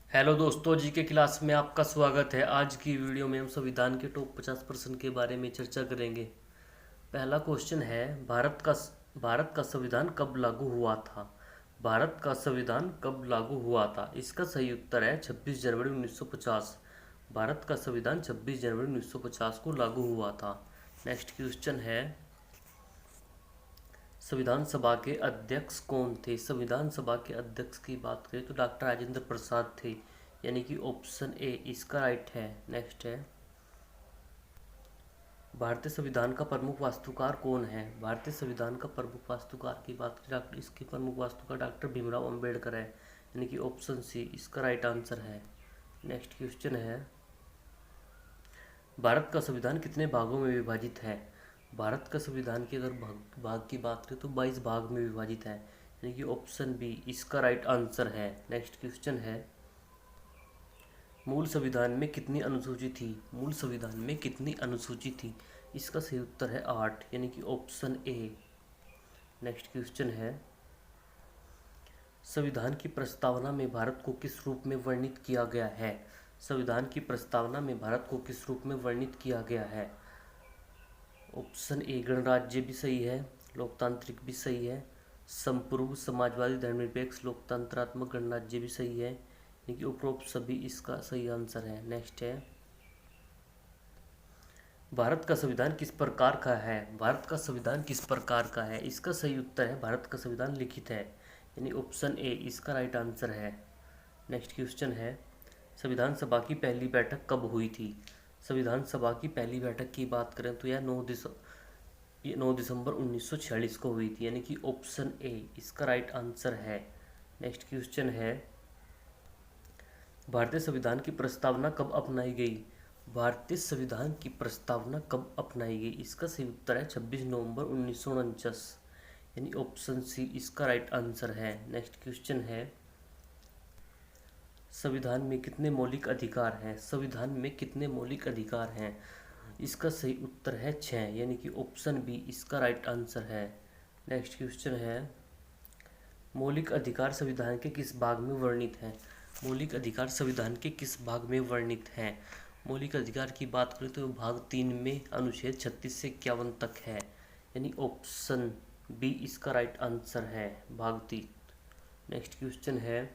Hello दोस्तों, जी के class में आपका स्वागत है। आज की वीडियो में हम संविधान के टॉप 50% के बारे में चर्चा करेंगे। पहला क्वेश्चन है, भारत का संविधान कब लागू हुआ था। भारत का संविधान कब लागू हुआ था। इसका सही उत्तर है 26 जनवरी 1950। भारत का संविधान 26 जनवरी 1950 को लागू हुआ था। नेक्स्ट क्वेश्चन है, संविधान सभा के अध्यक्ष कौन थे। संविधान सभा के अध्यक्ष की बात करें तो डॉक्टर राजेंद्र प्रसाद थे, यानी कि ऑप्शन ए इसका राइट है। नेक्स्ट है, भारतीय संविधान का प्रमुख वास्तुकार कौन है। भारतीय संविधान का प्रमुख वास्तुकार की बात करें, डॉक्टर इसके प्रमुख वास्तुकार डॉक्टर भीमराव अंबेडकर है, यानी कि ऑप्शन सी इसका राइट आंसर है। नेक्स्ट क्वेश्चन है, भारत का संविधान कितने भागों में विभाजित है। भारत का संविधान की अगर भाग की बात करें तो 22 भाग में विभाजित है, यानी कि ऑप्शन बी इसका राइट आंसर है। नेक्स्ट क्वेश्चन है, मूल संविधान में कितनी अनुसूची थी। मूल संविधान में कितनी अनुसूची थी। इसका सही उत्तर है 8, यानी कि ऑप्शन ए। नेक्स्ट क्वेश्चन है, संविधान की प्रस्तावना में भारत को किस रूप में वर्णित किया गया है। संविधान की प्रस्तावना में भारत को किस रूप में वर्णित किया गया है। ऑप्शन ए गणराज्य भी सही है, लोकतांत्रिक भी सही है, संप्रभु समाजवादी धर्मनिरपेक्ष लोकतंत्रात्मक गणराज्य भी सही है, यानी कि उपरोक्त सभी इसका सही आंसर है। नेक्स्ट है, भारत का संविधान किस प्रकार का है। भारत का संविधान किस प्रकार का है। इसका सही उत्तर है भारत का संविधान लिखित है, यानी ऑप्शन ए इसका राइट आंसर है। नेक्स्ट क्वेश्चन है, संविधान सभा की पहली बैठक कब हुई थी। संविधान सभा की पहली बैठक की बात करें तो यह 9 दिसंबर 1946 को हुई थी, यानी कि ऑप्शन ए इसका राइट आंसर है। नेक्स्ट क्वेश्चन है, भारतीय संविधान की प्रस्तावना कब अपनाई गई। भारतीय संविधान की प्रस्तावना कब अपनाई गई। इसका सही उत्तर है 26 नवंबर 1949, यानी ऑप्शन सी इसका राइट आंसर है। नेक्स्ट क्वेश्चन है, संविधान में कितने मौलिक अधिकार हैं। संविधान में कितने मौलिक अधिकार हैं। इसका सही उत्तर है 6, यानी कि ऑप्शन बी इसका राइट आंसर है। नेक्स्ट क्वेश्चन है, मौलिक अधिकार संविधान के किस भाग में वर्णित हैं। मौलिक अधिकार संविधान के किस भाग में वर्णित हैं। मौलिक अधिकार की बात करें तो भाग 3 में अनुच्छेद 36 से 51 तक है, यानी ऑप्शन बी इसका राइट आंसर है, भाग 3। नेक्स्ट क्वेश्चन है,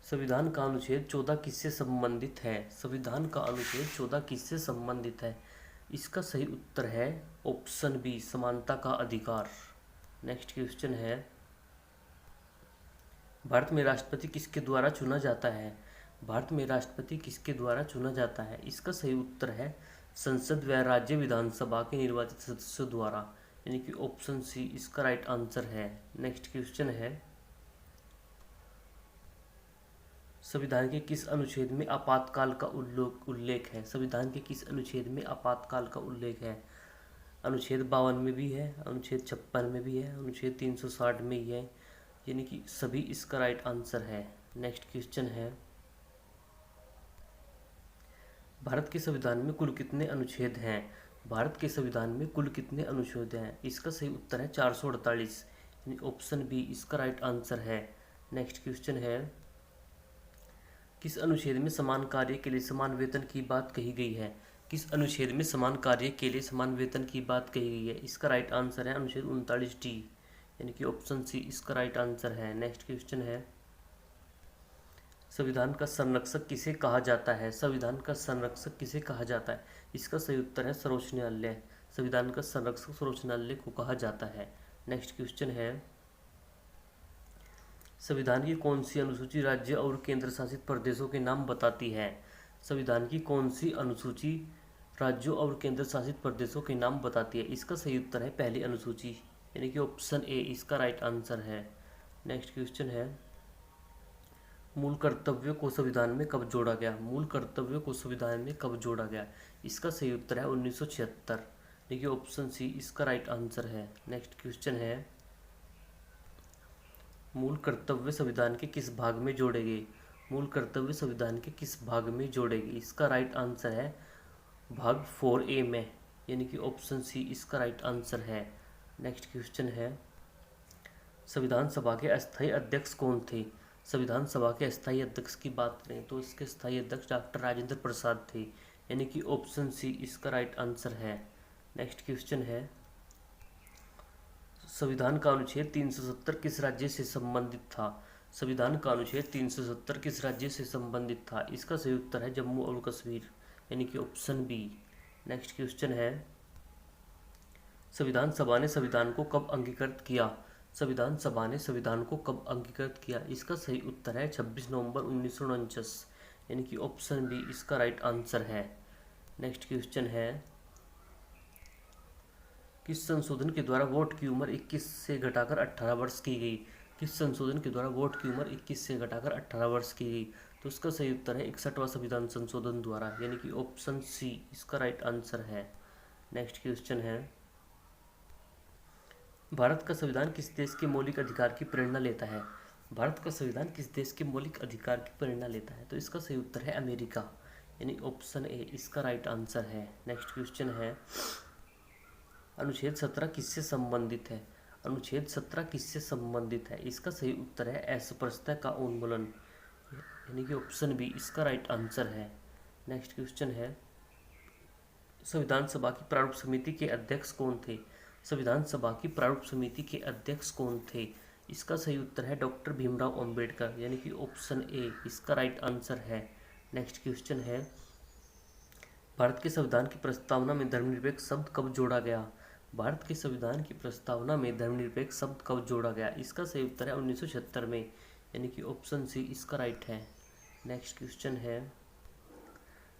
संविधान का अनुच्छेद 14 किससे संबंधित है। संविधान का अनुच्छेद 14 किससे संबंधित है। इसका सही उत्तर है ऑप्शन बी समानता का अधिकार। नेक्स्ट क्वेश्चन है, भारत में राष्ट्रपति किसके द्वारा चुना जाता है। भारत में राष्ट्रपति किसके द्वारा चुना जाता है। इसका सही उत्तर है संसद व राज्य विधानसभा के निर्वाचित सदस्यों द्वारा, यानी कि ऑप्शन सी इसका राइट आंसर है। नेक्स्ट क्वेश्चन है, संविधान के किस अनुच्छेद में आपातकाल का उल्लेख है। संविधान के किस अनुच्छेद में आपातकाल का उल्लेख है। अनुच्छेद 52 में भी है, अनुच्छेद 56 में भी है, अनुच्छेद 360 में ही है, यानी कि सभी इसका राइट आंसर है। नेक्स्ट क्वेश्चन है, भारत के संविधान में कुल कितने अनुच्छेद हैं। भारत के संविधान में कुल कितने अनुच्छेद हैं। इसका सही उत्तर है 448, यानी ऑप्शन बी इसका राइट आंसर है। नेक्स्ट क्वेश्चन है, किस अनुच्छेद में समान कार्य के लिए समान वेतन की बात कही गई है। किस अनुच्छेद में समान कार्य के लिए समान वेतन की बात कही गई है। इसका राइट आंसर है अनुच्छेद 39D, यानी कि ऑप्शन सी इसका राइट आंसर है। नेक्स्ट क्वेश्चन है, संविधान का संरक्षक किसे कहा जाता है। संविधान का संरक्षक किसे कहा जाता है। इसका सही उत्तर है सर्वोच्च न्यायालय। संविधान का संरक्षक सर्वोच्च न्यायालय को कहा जाता है। नेक्स्ट क्वेश्चन है, संविधान की कौन सी अनुसूची राज्य और केंद्र शासित प्रदेशों के नाम बताती है। संविधान की कौन सी अनुसूची राज्यों और केंद्र शासित प्रदेशों के नाम बताती है। इसका सही उत्तर है पहली अनुसूची, यानी कि ऑप्शन ए इसका राइट आंसर है। नेक्स्ट क्वेश्चन है, मूल कर्तव्यों को संविधान में कब जोड़ा गया। मूल कर्तव्यों को संविधान में कब जोड़ा गया। इसका सही उत्तर है 1976, यानी कि ऑप्शन सी इसका राइट आंसर है। नेक्स्ट क्वेश्चन है, मूल कर्तव्य संविधान के किस भाग में जोड़े गए। मूल कर्तव्य संविधान के किस भाग में जोड़े गए। इसका राइट आंसर है भाग 4A में, यानी कि ऑप्शन सी इसका राइट आंसर है। नेक्स्ट क्वेश्चन है, संविधान सभा के अस्थायी अध्यक्ष कौन थे। संविधान सभा के स्थायी अध्यक्ष की बात करें तो इसके स्थायी अध्यक्ष डॉक्टर राजेंद्र प्रसाद थे, यानी कि ऑप्शन सी इसका राइट आंसर है। नेक्स्ट क्वेश्चन है, संविधान का अनुच्छेद 370 किस राज्य से संबंधित था? संविधान का अनुच्छेद 370 किस राज्य से संबंधित था? इसका सही उत्तर है जम्मू और कश्मीर, यानी कि ऑप्शन बी। नेक्स्ट क्वेश्चन है, संविधान सभा ने संविधान को कब अंगीकृत किया? संविधान सभा ने संविधान को कब अंगीकृत किया? इसका सही उत्तर है 26 नवंबर 1949, यानी कि ऑप्शन बी इसका राइट आंसर है। नेक्स्ट क्वेश्चन है, किस संशोधन के द्वारा वोट की उम्र 21 से घटाकर 18 वर्ष की गई? किस संशोधन के द्वारा वोट की उम्र 21 से घटाकर 18 वर्ष की गई? तो इसका सही उत्तर है 61वां संविधान संशोधन द्वारा, यानी कि ऑप्शन सी इसका राइट आंसर है। नेक्स्ट क्वेश्चन है, भारत का संविधान किस देश के मौलिक अधिकार की प्रेरणा लेता है? भारत का संविधान किस देश के मौलिक अधिकार की प्रेरणा लेता है? तो इसका सही उत्तर है अमेरिका, यानी ऑप्शन ए इसका राइट आंसर है। नेक्स्ट क्वेश्चन है, अनुच्छेद 17 किससे संबंधित है? अनुच्छेद 17 किससे संबंधित है? इसका सही उत्तर है अस्पृश्यता का उन्मूलन, यानी कि ऑप्शन बी इसका राइट आंसर है। नेक्स्ट क्वेश्चन है, संविधान सभा की प्रारूप समिति के अध्यक्ष कौन थे? संविधान सभा की प्रारूप समिति के अध्यक्ष कौन थे? इसका सही उत्तर है डॉक्टर भीमराव अंबेडकर, यानी कि ऑप्शन ए इसका राइट आंसर है। नेक्स्ट क्वेश्चन है, भारत के संविधान की प्रस्तावना में धर्मनिरपेक्ष शब्द कब जोड़ा गया? भारत के संविधान की प्रस्तावना में धर्मनिरपेक्ष शब्द कब जोड़ा गया? इसका सही उत्तर है 1976 में, यानी कि ऑप्शन सी इसका राइट है। नेक्स्ट क्वेश्चन है,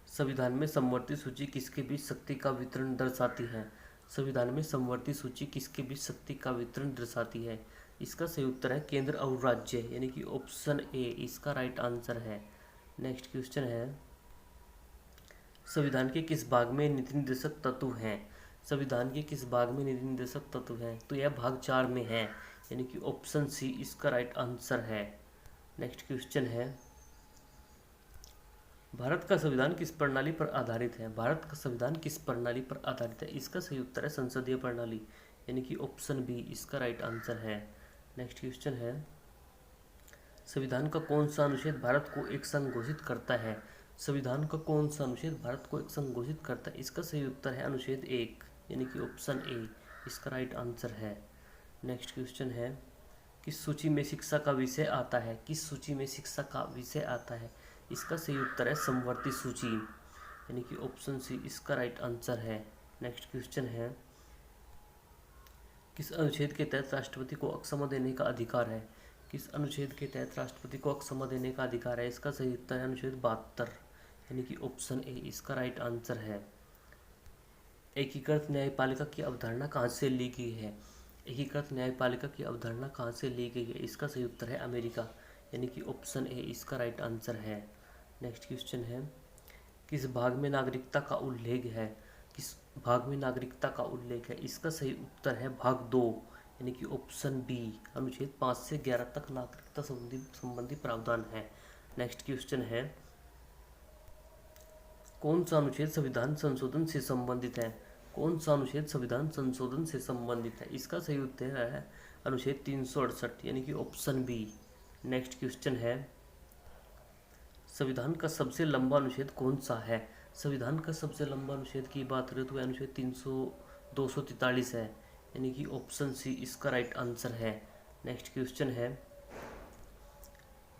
संविधान में समवर्ती सूची किसके बीच शक्ति का वितरण दर्शाती है? संविधान में समवर्ती सूची किसके बीच शक्ति का वितरण दर्शाती है? इसका सही उत्तर है केंद्र और राज्य, यानी कि ऑप्शन ए इसका राइट आंसर है। नेक्स्ट क्वेश्चन है, संविधान के किस भाग में नीति निर्देशक तत्व हैं? संविधान के किस भाग में नीति निर्देशक तत्व हैं? तो यह भाग 4 में है, यानी कि ऑप्शन सी इसका राइट आंसर है। नेक्स्ट क्वेश्चन है, भारत का संविधान किस प्रणाली पर आधारित है? भारत का संविधान किस प्रणाली पर आधारित है? इसका सही उत्तर है संसदीय प्रणाली, यानी कि ऑप्शन बी इसका राइट आंसर है। नेक्स्ट क्वेश्चन है, संविधान का कौन सा अनुच्छेद भारत को एक संघ घोषित करता है? संविधान का कौन सा अनुच्छेद भारत को एक संघ घोषित करता है? इसका सही उत्तर है अनुच्छेद 1, यानी कि ऑप्शन ए इसका राइट आंसर है। नेक्स्ट क्वेश्चन है, किस सूची में शिक्षा का विषय आता है? किस सूची में शिक्षा का विषय आता है? इसका सही उत्तर है समवर्ती सूची, यानी कि ऑप्शन सी इसका राइट आंसर है। नेक्स्ट क्वेश्चन है, किस अनुच्छेद के तहत राष्ट्रपति को अक्षमा देने का अधिकार है? किस अनुच्छेद के तहत राष्ट्रपति को अक्षमा देने का अधिकार है? इसका सही उत्तर है अनुच्छेद 72, यानी कि ऑप्शन ए इसका राइट आंसर है। एकीकृत न्यायपालिका की अवधारणा कहाँ से ली गई है? एकीकृत न्यायपालिका की अवधारणा कहाँ से ली गई है? इसका सही उत्तर है अमेरिका, यानी कि ऑप्शन ए इसका राइट आंसर है। नेक्स्ट क्वेश्चन है, किस भाग में नागरिकता का उल्लेख है? किस भाग में नागरिकता का उल्लेख है? इसका सही उत्तर है भाग 2, यानी कि ऑप्शन बी अनुच्छेद 5 से 11 तक नागरिकता संबंधी प्रावधान है। नेक्स्ट क्वेश्चन है, कौन सा अनुच्छेद संविधान संशोधन से संबंधित है? कौन सा अनुच्छेद संविधान संशोधन से संबंधित है? इसका सही उत्तर है अनुच्छेद 368, यानी कि ऑप्शन बी। नेक्स्ट क्वेश्चन है, संविधान का सबसे लंबा अनुच्छेद कौन सा है? संविधान का सबसे लंबा अनुच्छेद की बात करें तो वह अनुच्छेद 243 है, यानी कि ऑप्शन सी इसका राइट आंसर है। नेक्स्ट क्वेश्चन है,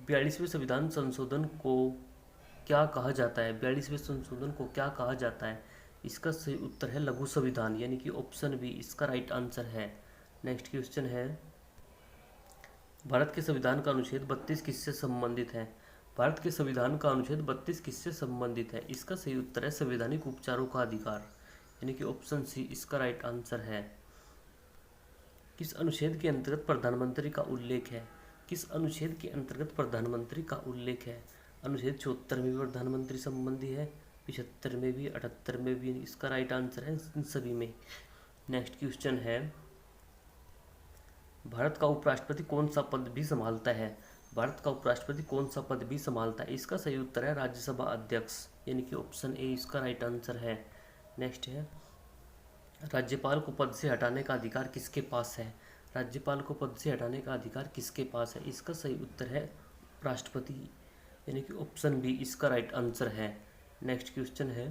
42वें संविधान संशोधन को क्या कहा जाता है? 42वें संशोधन को क्या कहा जाता है? इसका सही उत्तर है लघु संविधान, यानी कि ऑप्शन बी इसका राइट आंसर है। नेक्स्ट क्वेश्चन है, भारत के संविधान का अनुच्छेद 32 किससे संबंधित है? भारत के संविधान का अनुच्छेद 32 किससे संबंधित है? इसका सही उत्तर है संवैधानिक उपचारों का अधिकार, यानी कि ऑप्शन सी इसका राइट आंसर है। किस अनुच्छेद के अंतर्गत प्रधानमंत्री का उल्लेख है? किस अनुच्छेद के अंतर्गत प्रधानमंत्री का उल्लेख है? अनुच्छेद 74 में भी प्रधानमंत्री संबंधी है, 75 में भी, 78 में भी। इसका राइट आंसर है इन सभी में। नेक्स्ट क्वेश्चन है, भारत का उपराष्ट्रपति कौन सा पद भी संभालता है? भारत का उपराष्ट्रपति कौन सा पद भी संभालता है? इसका सही उत्तर है राज्यसभा अध्यक्ष, यानी कि ऑप्शन ए इसका राइट आंसर है। नेक्स्ट है, राज्यपाल को पद से हटाने का अधिकार किसके पास है? राज्यपाल को पद से हटाने का अधिकार किसके पास है? इसका सही उत्तर है राष्ट्रपति, यानी कि ऑप्शन बी इसका राइट आंसर है। नेक्स्ट क्वेश्चन है,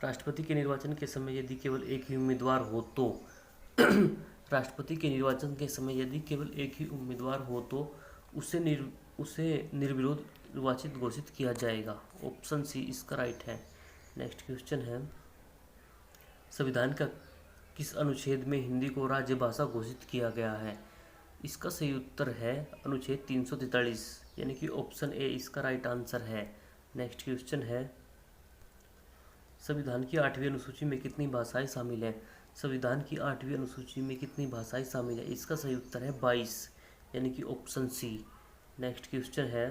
राष्ट्रपति के निर्वाचन के समय यदि केवल एक ही उम्मीदवार हो तो राष्ट्रपति के निर्वाचन के समय यदि केवल एक ही उम्मीदवार हो तो उसे निर्विरोध निर्वाचित घोषित किया जाएगा। ऑप्शन सी इसका राइट है। नेक्स्ट क्वेश्चन है, संविधान का किस अनुच्छेद में हिंदी को राज्यभाषा घोषित किया गया है? इसका सही उत्तर है अनुच्छेद 343, यानी कि ऑप्शन ए इसका राइट आंसर है। नेक्स्ट क्वेश्चन है, संविधान की 8वीं अनुसूची में कितनी भाषाएं शामिल हैं? संविधान की 8वीं अनुसूची में कितनी भाषाएं शामिल है? इसका सही उत्तर है 22, यानी कि ऑप्शन सी। नेक्स्ट क्वेश्चन है,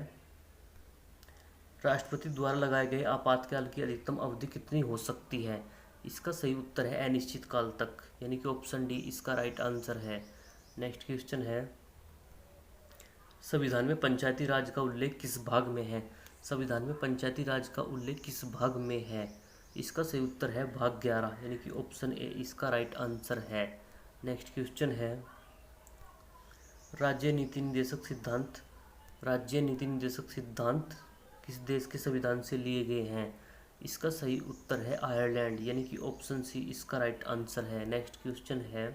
राष्ट्रपति द्वारा लगाए गए आपातकाल की अधिकतम अवधि कितनी हो सकती है? इसका सही उत्तर है अनिश्चित काल तक, यानी कि ऑप्शन डी इसका राइट आंसर है। नेक्स्ट क्वेश्चन है, संविधान में पंचायती राज का उल्लेख किस भाग में है? संविधान में पंचायती राज का उल्लेख किस भाग में है? इसका सही उत्तर है भाग 11, यानी कि ऑप्शन ए इसका राइट आंसर है। नेक्स्ट क्वेश्चन है, राज्य नीति निर्देशक सिद्धांत किस देश के संविधान से लिए गए हैं? इसका सही उत्तर है आयरलैंड, यानी कि ऑप्शन सी इसका राइट आंसर है। नेक्स्ट क्वेश्चन है,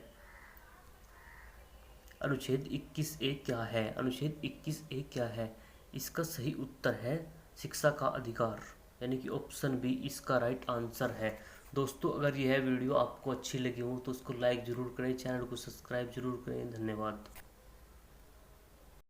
अनुच्छेद 21A क्या है? अनुच्छेद 21A क्या है? इसका सही उत्तर है शिक्षा का अधिकार, यानी कि ऑप्शन बी इसका राइट आंसर है। दोस्तों, अगर यह वीडियो आपको अच्छी लगी हो तो उसको लाइक ज़रूर करें, चैनल को सब्सक्राइब जरूर करें। धन्यवाद।